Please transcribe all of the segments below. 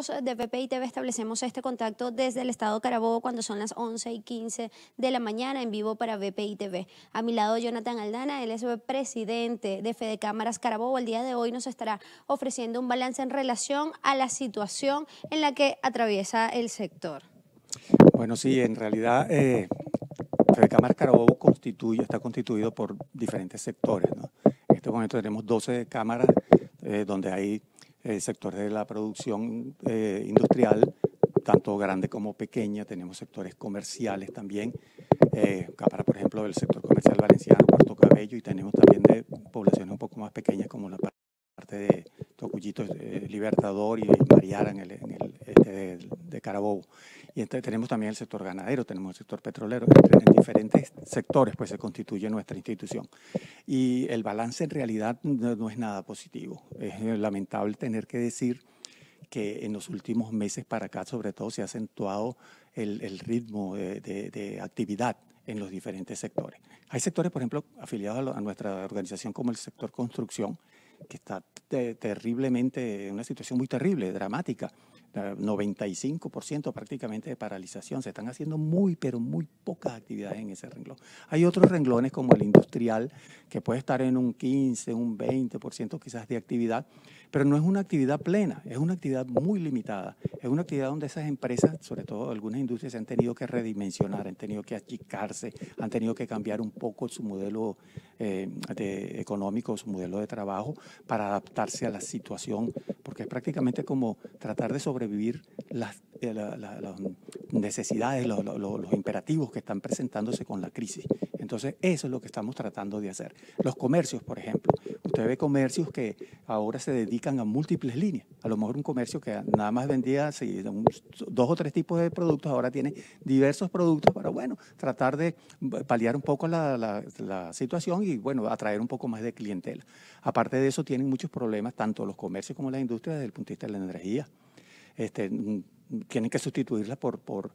nosotros de VPI-TV establecemos este contacto desde el estado Carabobo cuando son las 11:15 de la mañana en vivo para VPI-TV. A mi lado Jonathan Aldana, él es presidente de Fede Cámaras Carabobo. El día de hoy nos estará ofreciendo un balance en relación a la situación en la que atraviesa el sector. Bueno, sí, en realidad Fede Cámaras Carabobo está constituido por diferentes sectores, ¿no? En este momento tenemos 12 cámaras donde hay sectores de la producción industrial, tanto grande como pequeña. Tenemos sectores comerciales también, cámara, por ejemplo, del sector comercial valenciano, Puerto Cabello, y tenemos también de poblaciones un poco más pequeñas como la parte de Tocuyito, Libertador y Mariara en el este de Carabobo. Y entonces tenemos también el sector ganadero, tenemos el sector petrolero. En diferentes sectores pues se constituye nuestra institución. Y el balance en realidad no es nada positivo. Es lamentable tener que decir que en los últimos meses para acá, sobre todo, se ha acentuado el ritmo de actividad en los diferentes sectores. Hay sectores, por ejemplo, afiliados a nuestra organización como el sector construcción, que está terriblemente, en una situación muy terrible, dramática. 95% prácticamente de paralización. Se están haciendo pero muy pocas actividades en ese renglón. Hay otros renglones como el industrial, que puede estar en un 15, un 20% quizás de actividad, pero no es una actividad plena, es una actividad muy limitada. Es una actividad donde esas empresas, sobre todo algunas industrias, se han tenido que redimensionar, han tenido que achicarse, han tenido que cambiar un poco su modelo económico, su modelo de trabajo para adaptarse a la situación, porque es prácticamente como tratar de sobrevivir las necesidades, los imperativos que están presentándose con la crisis. Entonces, eso es lo que estamos tratando de hacer. Los comercios, por ejemplo. Usted ve comercios que ahora se dedican a múltiples líneas. A lo mejor un comercio que nada más vendía 2 o 3 tipos de productos, ahora tiene diversos productos para, bueno, tratar de paliar un poco la situación y, bueno, atraer un poco más de clientela. Aparte de eso, tienen muchos problemas, tanto los comercios como las industrias, desde el punto de vista de la energía. Tienen que sustituirla por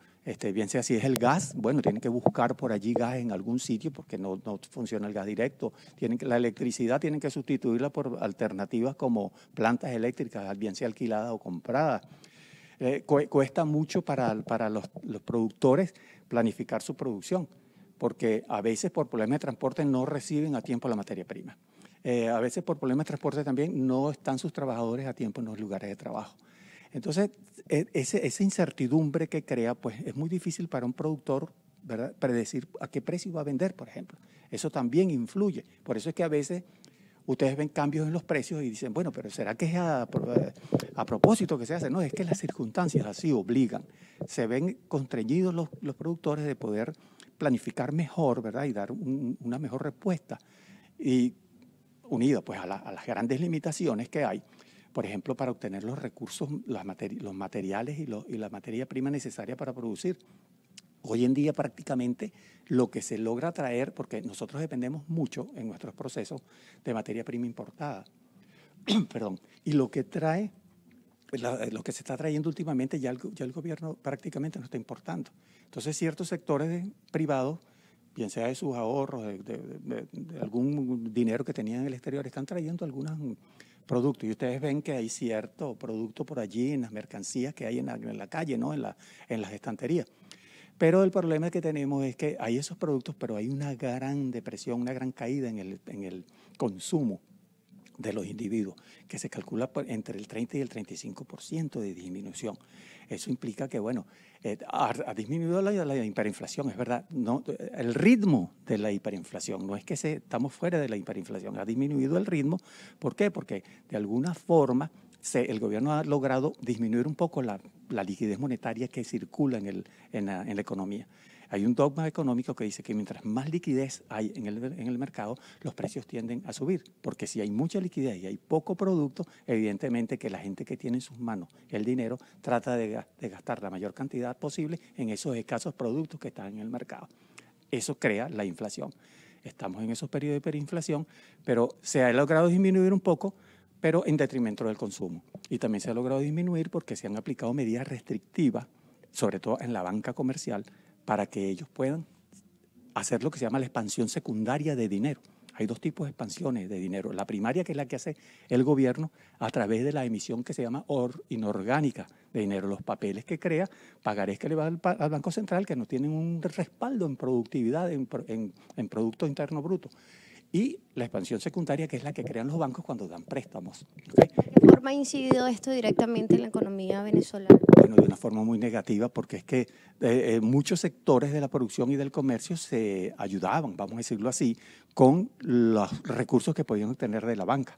bien sea si es el gas, bueno, tienen que buscar por allí gas en algún sitio porque no funciona el gas directo. La electricidad tienen que sustituirla por alternativas como plantas eléctricas, bien sea alquilada o comprada. Cuesta mucho para los productores planificar su producción, porque a veces por problemas de transporte no reciben a tiempo la materia prima. A veces por problemas de transporte también no están sus trabajadores a tiempo en los lugares de trabajo. Entonces, esa incertidumbre que crea, pues es muy difícil para un productor, ¿verdad?, predecir a qué precio va a vender, por ejemplo. Eso también influye. Por eso es que a veces ustedes ven cambios en los precios y dicen, bueno, pero ¿será que es a propósito que se hace? No, es que las circunstancias así obligan. Se ven constreñidos los productores de poder planificar mejor, ¿verdad?, y dar una mejor respuesta. Y unida pues a las grandes limitaciones que hay, por ejemplo, para obtener los recursos, los materiales y la materia prima necesaria para producir. Hoy en día prácticamente lo que se logra traer, porque nosotros dependemos mucho en nuestros procesos de materia prima importada, perdón, y lo que se está trayendo últimamente ya el gobierno prácticamente no está importando. Entonces ciertos sectores privados, bien sea de sus ahorros, de algún dinero que tenían en el exterior, están trayendo algunos productos. Y ustedes ven que hay cierto producto por allí en las mercancías que hay en la calle, ¿no?, en las estanterías. Pero el problema que tenemos es que hay esos productos, pero hay una gran depresión, una gran caída en el consumo de los individuos, que se calcula entre el 30 y el 35% de disminución. Eso implica que, bueno, ha disminuido la hiperinflación, es verdad. No, el ritmo de la hiperinflación, no es que estamos fuera de la hiperinflación, ha disminuido el ritmo. ¿Por qué? Porque de alguna forma el gobierno ha logrado disminuir un poco la liquidez monetaria que circula en la economía. Hay un dogma económico que dice que mientras más liquidez hay en el mercado, los precios tienden a subir, porque si hay mucha liquidez y hay poco producto, evidentemente que la gente que tiene en sus manos el dinero trata de gastar la mayor cantidad posible en esos escasos productos que están en el mercado. Eso crea la inflación. Estamos en esos periodos de hiperinflación, pero se ha logrado disminuir un poco, pero en detrimento del consumo. Y también se ha logrado disminuir porque se han aplicado medidas restrictivas, sobre todo en la banca comercial, para que ellos puedan hacer lo que se llama la expansión secundaria de dinero. Hay dos tipos de expansiones de dinero. La primaria, que es la que hace el gobierno a través de la emisión que se llama inorgánica de dinero, los papeles que crea, pagarés que le va al Banco Central, que no tienen un respaldo en productividad, en Producto Interno Bruto. Y la expansión secundaria, que es la que crean los bancos cuando dan préstamos. ¿Okay? ¿De qué forma ha incidido esto directamente en la economía venezolana? Bueno, de una forma muy negativa, porque es que muchos sectores de la producción y del comercio se ayudaban, vamos a decirlo así, con los recursos que podían obtener de la banca.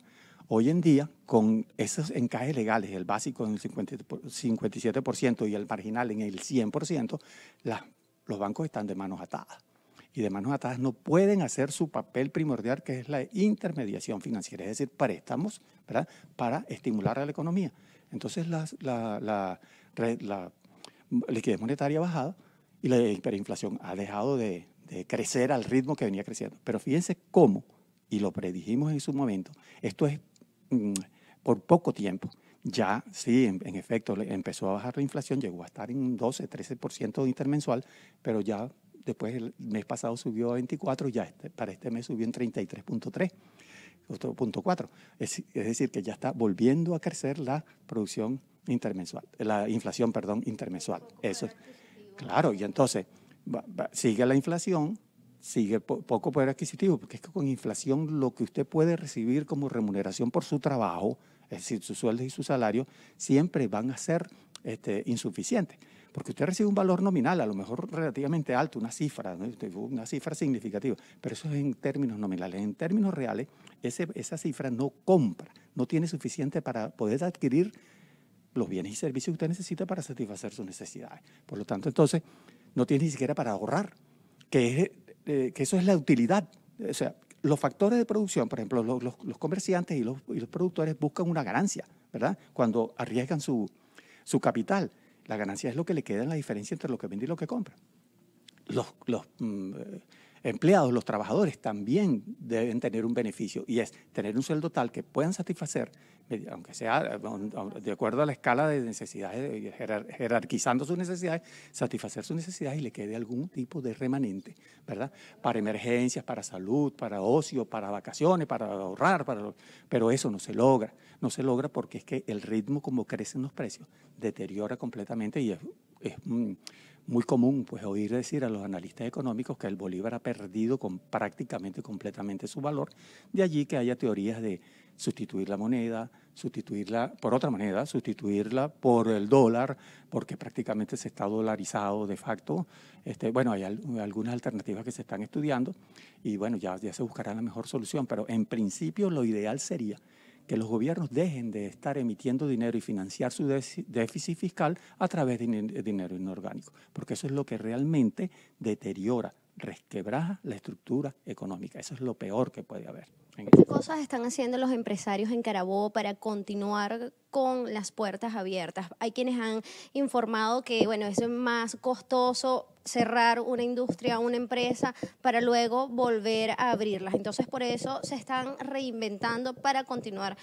Hoy en día, con esos encajes legales, el básico en el 57% y el marginal en el 100%, los bancos están de manos atadas. Y de manos atadas no pueden hacer su papel primordial, que es la intermediación financiera, es decir, préstamos, ¿verdad?, para estimular a la economía. Entonces la liquidez monetaria ha bajado y la hiperinflación ha dejado de crecer al ritmo que venía creciendo. Pero fíjense cómo, y lo predijimos en su momento, esto es por poco tiempo. Ya sí, en efecto, empezó a bajar la inflación, llegó a estar en un 12-13% intermensual, pero ya después el mes pasado subió a 24, ya para este mes subió en 33.3, 4. Es decir, que ya está volviendo a crecer la producción intermensual, la inflación, perdón, intermensual. Eso es claro, y entonces sigue la inflación, sigue poco poder adquisitivo, porque es que con inflación lo que usted puede recibir como remuneración por su trabajo, es decir, sus sueldos y su salario, siempre van a ser insuficientes. Porque usted recibe un valor nominal, a lo mejor relativamente alto, una cifra, ¿no?, una cifra significativa, pero eso es en términos nominales. En términos reales, esa cifra no compra, no tiene suficiente para poder adquirir los bienes y servicios que usted necesita para satisfacer sus necesidades. Por lo tanto, entonces, no tiene ni siquiera para ahorrar, que eso es la utilidad. O sea, los factores de producción, por ejemplo, los comerciantes y los productores buscan una ganancia, ¿verdad?, cuando arriesgan su capital. La ganancia es lo que le queda en la diferencia entre lo que vende y lo que compra. Los empleados, los trabajadores también deben tener un beneficio, y es tener un sueldo tal que puedan satisfacer, aunque sea de acuerdo a la escala de necesidades, jerarquizando sus necesidades, satisfacer sus necesidades y le quede algún tipo de remanente, ¿verdad?, para emergencias, para salud, para ocio, para vacaciones, para ahorrar, pero eso no se logra. No se logra porque es que el ritmo como crecen los precios deteriora completamente, y es muy común pues oír decir a los analistas económicos que el bolívar ha perdido prácticamente completamente su valor. De allí que haya teorías de sustituir la moneda, sustituirla por otra moneda, sustituirla por el dólar, porque prácticamente se está dolarizado de facto. Bueno, hay algunas alternativas que se están estudiando y bueno, ya se buscará la mejor solución, pero en principio lo ideal sería que los gobiernos dejen de estar emitiendo dinero y financiar su déficit fiscal a través de dinero inorgánico, porque eso es lo que realmente deteriora, resquebraja la estructura económica. Eso es lo peor que puede haber. ¿Qué cosas están haciendo los empresarios en Carabobo para continuar con las puertas abiertas? Hay quienes han informado que, bueno, es más costoso cerrar una industria, una empresa, para luego volver a abrirlas. Entonces, por eso se están reinventando para continuar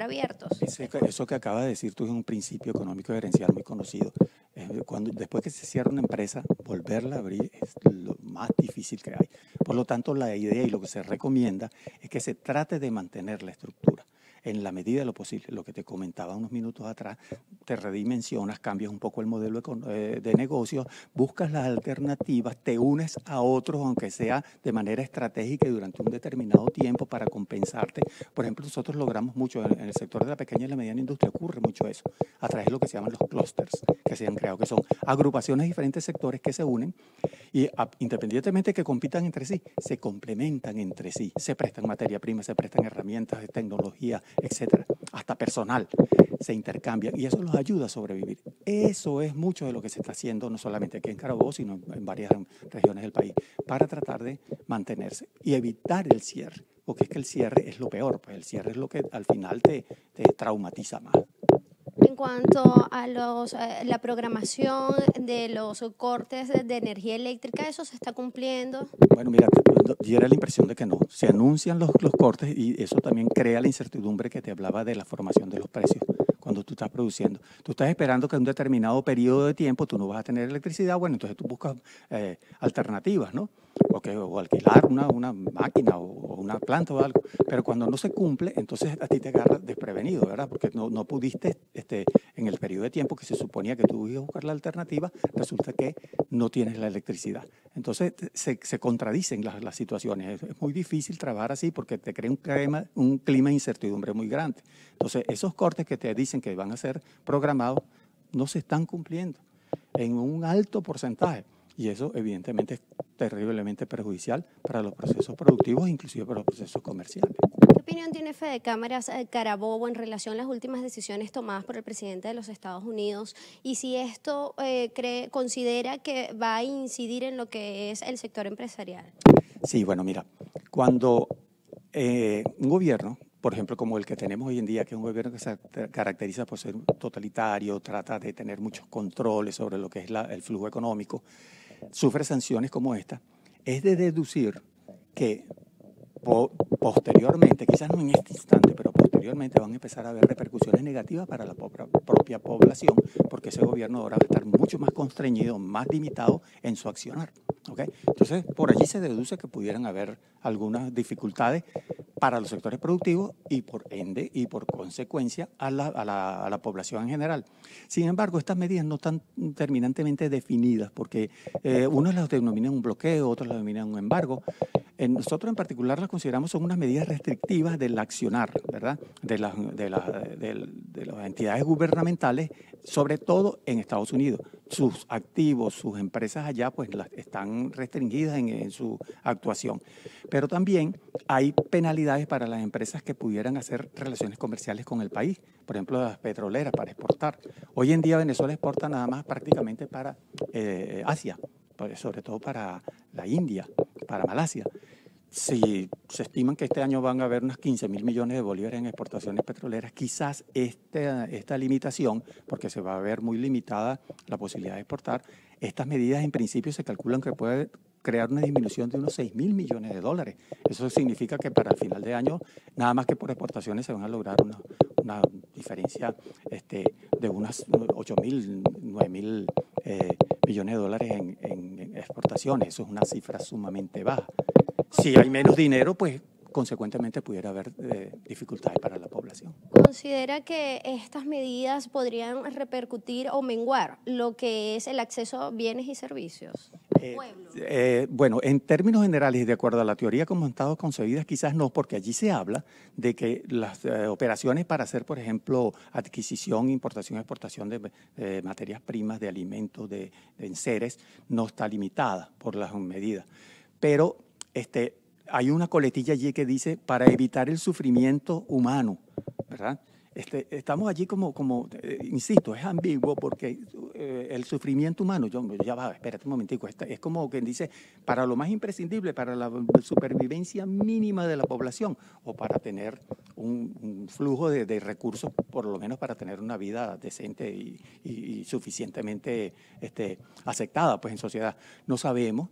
abiertos. Eso que acaba de decir tú es un principio económico gerencial muy conocido. Después que se cierra una empresa, volverla a abrir es lo más difícil que hay. Por lo tanto, la idea y lo que se recomienda es que se trate de mantener la estructura en la medida de lo posible. Lo que te comentaba unos minutos atrás, te redimensionas, cambias un poco el modelo de negocio, buscas las alternativas, te unes a otros, aunque sea de manera estratégica y durante un determinado tiempo para compensarte. Por ejemplo, nosotros logramos mucho en el sector de la pequeña y la mediana industria, ocurre mucho eso, a través de lo que se llaman los clústeres que se han creado, que son agrupaciones de diferentes sectores que se unen y independientemente de que compitan entre sí, se complementan entre sí, se prestan materia prima, se prestan herramientas de tecnología, etcétera, hasta personal, se intercambian y eso los ayuda a sobrevivir. Eso es mucho de lo que se está haciendo, no solamente aquí en Carabobo, sino en varias regiones del país, para tratar de mantenerse y evitar el cierre, porque es que el cierre es lo peor, pues el cierre es lo que al final te traumatiza más. En cuanto a la programación de los cortes de energía eléctrica, ¿eso se está cumpliendo? Bueno, mira, diera la impresión de que no. Se anuncian los cortes y eso también crea la incertidumbre que te hablaba de la formación de los precios cuando tú estás produciendo. Tú estás esperando que en un determinado periodo de tiempo tú no vas a tener electricidad, bueno, entonces tú buscas alternativas, ¿no? o alquilar una máquina o una planta o algo, pero cuando no se cumple, entonces a ti te agarra desprevenido, ¿verdad? Porque no pudiste, en el periodo de tiempo que se suponía que tú ibas a buscar la alternativa, resulta que no tienes la electricidad. Entonces se contradicen las situaciones. Es muy difícil trabajar así porque te crea un clima de incertidumbre muy grande. Entonces esos cortes que te dicen que van a ser programados no se están cumpliendo en un alto porcentaje. Y eso evidentemente es terriblemente perjudicial para los procesos productivos, inclusive para los procesos comerciales. ¿Qué opinión tiene Fede Cámaras Carabobo en relación a las últimas decisiones tomadas por el presidente de los Estados Unidos? Y si esto considera que va a incidir en lo que es el sector empresarial. Sí, bueno, mira, cuando un gobierno, por ejemplo, como el que tenemos hoy en día, que es un gobierno que se caracteriza por ser totalitario, trata de tener muchos controles sobre lo que es el flujo económico, sufre sanciones como esta, es de deducir que posteriormente, quizás no en este instante, pero posteriormente van a empezar a haber repercusiones negativas para la propia población, porque ese gobierno ahora va a estar mucho más constreñido, más limitado en su accionar. ¿Okay? Entonces, por allí se deduce que pudieran haber algunas dificultades para los sectores productivos y por ende y por consecuencia a la población en general. Sin embargo, estas medidas no están terminantemente definidas porque unos las denominan un bloqueo, otros las denominan un embargo. Nosotros en particular las consideramos son unas medidas restrictivas del accionar, ¿verdad? De las entidades gubernamentales, sobre todo en Estados Unidos. Sus activos, sus empresas allá, pues están restringidas en su actuación. Pero también hay penalidades para las empresas que pudieran hacer relaciones comerciales con el país. Por ejemplo, las petroleras para exportar. Hoy en día Venezuela exporta nada más prácticamente para Asia, sobre todo para la India, para Malasia. Si se estiman que este año van a haber unos 15.000 millones de bolívares en exportaciones petroleras, quizás esta limitación, porque se va a ver muy limitada la posibilidad de exportar, estas medidas en principio se calculan que puede crear una disminución de unos 6.000 millones de dólares. Eso significa que para el final de año, nada más que por exportaciones, se van a lograr una diferencia de unas 8.000, 9.000 millones de dólares en exportaciones. Eso es una cifra sumamente baja. Si hay menos dinero, pues consecuentemente pudiera haber dificultades para la población. ¿Considera que estas medidas podrían repercutir o menguar lo que es el acceso a bienes y servicios al pueblo? Bueno, en términos generales y de acuerdo a la teoría como han estado concebidas, quizás no, porque allí se habla de que las operaciones para hacer, por ejemplo, adquisición, importación, exportación de materias primas, de alimentos, de enseres, no está limitada por las medidas. Pero hay una coletilla allí que dice para evitar el sufrimiento humano, ¿verdad? Estamos allí insisto, es ambiguo porque el sufrimiento humano, ya va, espérate un momentico, es como quien dice, para lo más imprescindible, para la supervivencia mínima de la población o para tener un flujo de recursos, por lo menos para tener una vida decente y suficientemente aceptada pues, en sociedad. No sabemos.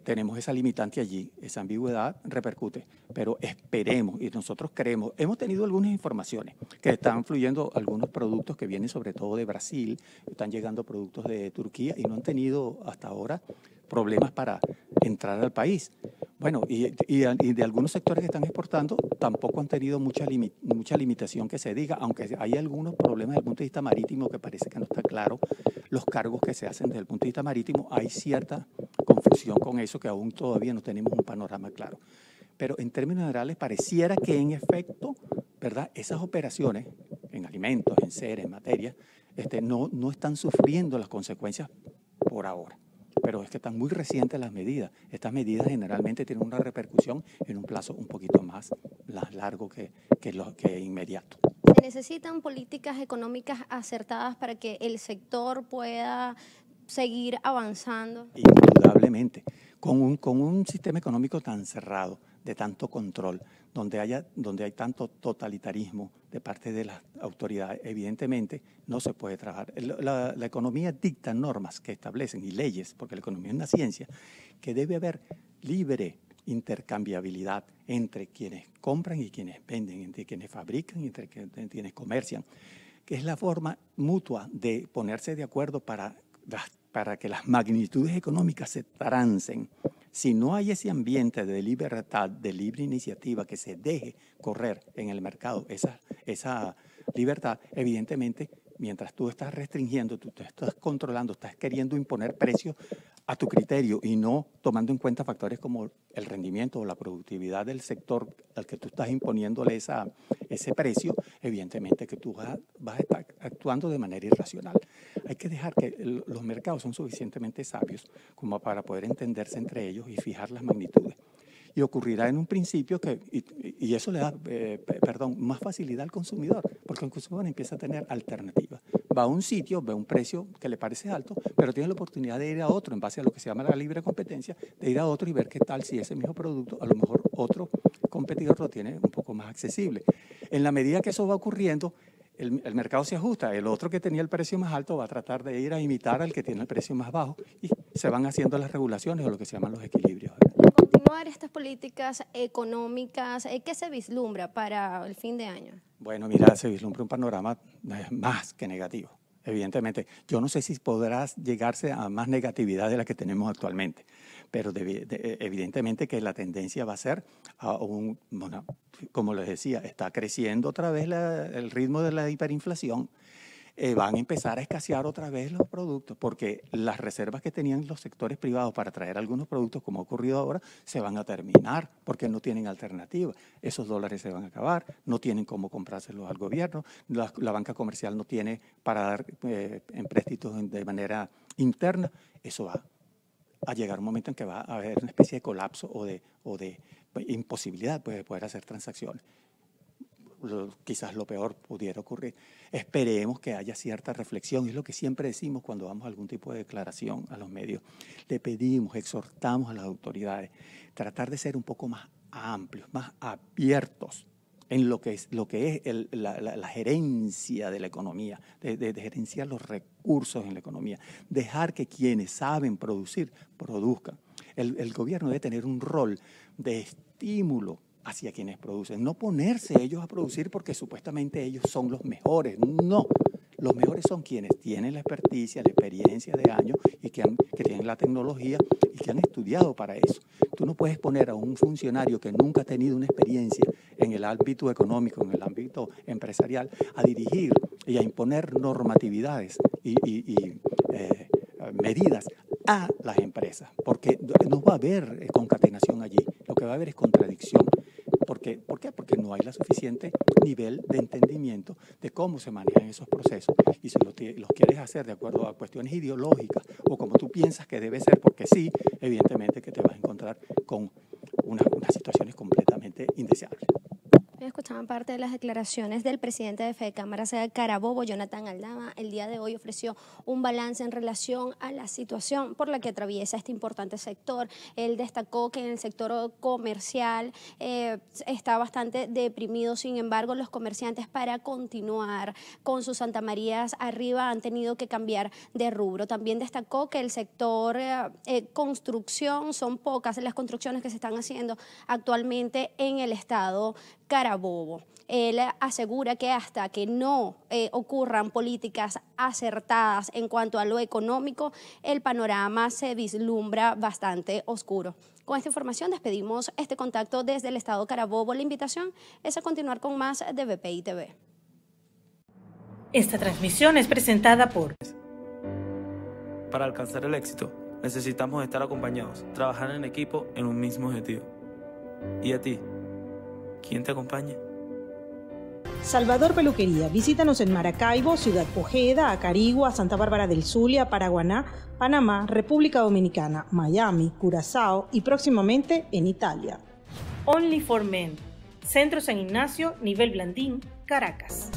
Tenemos esa limitante allí, esa ambigüedad repercute, pero esperemos y nosotros creemos, hemos tenido algunas informaciones que están fluyendo algunos productos que vienen sobre todo de Brasil, están llegando productos de Turquía y no han tenido hasta ahora problemas para entrar al país. Bueno, y de algunos sectores que están exportando tampoco han tenido mucha limitación que se diga, aunque hay algunos problemas desde el punto de vista marítimo que parece que no está claro los cargos que se hacen desde el punto de vista marítimo, hay cierta confusión con eso que aún todavía no tenemos un panorama claro. Pero en términos generales pareciera que en efecto, ¿verdad? Esas operaciones en alimentos, en seres, en materia, no están sufriendo las consecuencias por ahora. Pero es que están muy recientes las medidas. Estas medidas generalmente tienen una repercusión en un plazo un poquito más largo que inmediato. ¿Se necesitan políticas económicas acertadas para que el sector pueda seguir avanzando? Indudablemente. Con un sistema económico tan cerrado, de tanto control, donde hay tanto totalitarismo de parte de las autoridades, evidentemente no se puede trabajar. La economía dicta normas que establecen y leyes, porque la economía es una ciencia, que debe haber libre intercambiabilidad entre quienes compran y quienes venden, entre quienes fabrican y entre quienes comercian, que es la forma mutua de ponerse de acuerdo para que las magnitudes económicas se trancen Si no hay ese ambiente de libertad, de libre iniciativa, que se deje correr en el mercado esa libertad, evidentemente, mientras tú estás restringiendo, tú te estás controlando, estás queriendo imponer precios a tu criterio y no tomando en cuenta factores como el rendimiento o la productividad del sector al que tú estás imponiéndole ese precio, evidentemente que tú vas a estar actuando de manera irracional. Hay que dejar que los mercados son suficientemente sabios como para poder entenderse entre ellos y fijar las magnitudes. Y ocurrirá en un principio y eso le da más facilidad al consumidor, porque el consumidor empieza a tener alternativas. Va a un sitio, ve un precio que le parece alto, pero tiene la oportunidad de ir a otro, en base a lo que se llama la libre competencia, de ir a otro y ver qué tal si ese mismo producto, a lo mejor otro competidor lo tiene un poco más accesible. En la medida que eso va ocurriendo, el mercado se ajusta. El otro que tenía el precio más alto va a tratar de ir a imitar al que tiene el precio más bajo y se van haciendo las regulaciones o lo que se llaman los equilibrios. Continuar estas políticas económicas, ¿qué se vislumbra para el fin de año? Bueno, mira, se vislumbra un panorama más que negativo. Evidentemente, yo no sé si podrás llegarse a más negatividad de la que tenemos actualmente, pero evidentemente que la tendencia va a ser bueno, como les decía, está creciendo otra vez el ritmo de la hiperinflación. Van a empezar a escasear otra vez los productos, porque las reservas que tenían los sectores privados para traer algunos productos, como ha ocurrido ahora, se van a terminar, porque no tienen alternativa. Esos dólares se van a acabar, no tienen cómo comprárselos al gobierno, la banca comercial no tiene para dar empréstitos de manera interna. Eso va a llegar un momento en que va a haber una especie de colapso o de imposibilidad de poder hacer transacciones. Quizás lo peor pudiera ocurrir. Esperemos que haya cierta reflexión, es lo que siempre decimos cuando vamos a algún tipo de declaración a los medios. Le pedimos, exhortamos a las autoridades, tratar de ser un poco más amplios, más abiertos en lo que es la gerencia de la economía, de gerenciar los recursos en la economía, dejar que quienes saben producir, produzcan. El gobierno debe tener un rol de estímulo hacia quienes producen, no ponerse ellos a producir porque supuestamente ellos son los mejores. No, los mejores son quienes tienen la experticia, la experiencia de años y que tienen la tecnología y que han estudiado para eso. Tú no puedes poner a un funcionario que nunca ha tenido una experiencia en el ámbito económico, en el ámbito empresarial, a dirigir y a imponer normatividades y medidas a las empresas, porque no va a haber concatenación allí, lo que va a haber es contradicción. ¿Por qué? Porque no hay la suficiente nivel de entendimiento de cómo se manejan esos procesos. Y si los quieres hacer de acuerdo a cuestiones ideológicas o como tú piensas que debe ser, porque sí, evidentemente que te vas a encontrar con unas situaciones completamente indeseables. Escuchaban parte de las declaraciones del presidente de Fedecámaras Carabobo, Jonathan Aldana. El día de hoy ofreció un balance en relación a la situación por la que atraviesa este importante sector. Él destacó que en el sector comercial está bastante deprimido. Sin embargo, los comerciantes, para continuar con sus Santa Marías arriba, han tenido que cambiar de rubro. También destacó que el sector construcción, son pocas las construcciones que se están haciendo actualmente en el estado Carabobo. Él asegura que hasta que no ocurran políticas acertadas en cuanto a lo económico, el panorama se vislumbra bastante oscuro. Con esta información despedimos este contacto desde el estado Carabobo. La invitación es a continuar con más de BPI TV. Esta transmisión es presentada por... Para alcanzar el éxito, necesitamos estar acompañados, trabajar en equipo en un mismo objetivo. ¿Y a ti? ¿Quién te acompaña? Salvador Peluquería. Visítanos en Maracaibo, Ciudad Ojeda, Acarigua, Santa Bárbara del Zulia, Paraguaná, Panamá, República Dominicana, Miami, Curazao y próximamente en Italia. Only for Men. Centro San Ignacio, Nivel Blandín, Caracas.